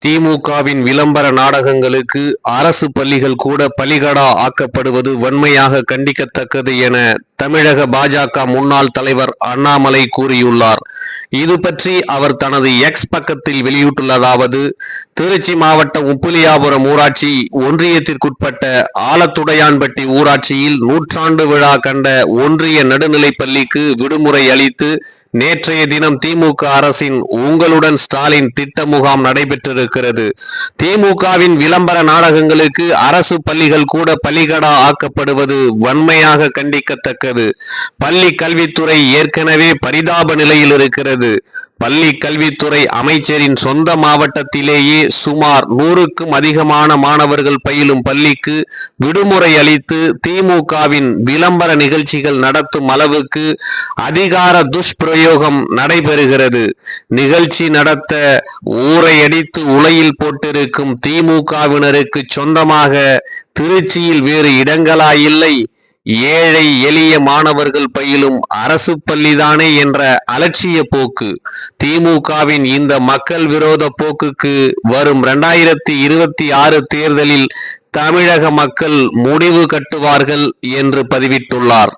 திமுகவின் விளம்பர நாடகங்களுக்கு அரசு பள்ளிகள் கூட பலிகடா ஆக்கப்படுவது வன்மையாக கண்டிக்கத்தக்கது என தமிழக பாஜக முன்னாள் தலைவர் அண்ணாமலை கூறியுள்ளார். இது பற்றி அவர் தனது எக்ஸ் பக்கத்தில் வெளியிட்டுள்ளதாவது: திருச்சி மாவட்டம் உப்புலியாபுரம் ஊராட்சி ஒன்றியத்திற்குட்பட்ட ஆலத்துடையான்பட்டி ஊராட்சியில் நூற்றாண்டு விழா கண்ட ஒன்றிய நடுநிலைப் பள்ளிக்கு விடுமுறை அளித்து நேற்றைய தினம் திமுக அரசின் உங்களுடன் ஸ்டாலின் திட்ட முகாம் நடைபெற்றிருக்கிறது. திமுகவின் விளம்பர நாடகங்களுக்கு அரசு பள்ளிகள் கூட பலிகடா ஆக்கப்படுவது வன்மையாக கண்டிக்கத்தக்கது. பள்ளி கல்வித்துறை ஏற்கனவே பரிதாப நிலையில் இருக்கிறது. பள்ளி கல்வித்துறை அமைச்சரின் சொந்த மாவட்டத்திலேயே சுமார் 100க்கும் அதிகமான மாணவர்கள் பயிலும் பள்ளிக்கு விடுமுறை அளித்து திமுகவின் விளம்பர நிகழ்ச்சிகள் நடத்தும் அளவுக்கு அதிகார துஷ்பிரயோகம் நடைபெறுகிறது. நிகழ்ச்சி நடத்த ஊரை அடித்து உலையில் போட்டிருக்கும் திமுகவினருக்கு சொந்தமாக திருச்சியில் வேறு இடங்களா இல்லை? ஏழை எளிய மாணவர்கள் பயிலும் அரசு பள்ளிதானே என்ற அலட்சிய போக்கு. திமுகவின் இந்த மக்கள் விரோத போக்குக்கு வரும் 2026 தேர்தலில் தமிழக மக்கள் முடிவு கட்டுவார்கள் என்று பதிவிட்டுள்ளார்.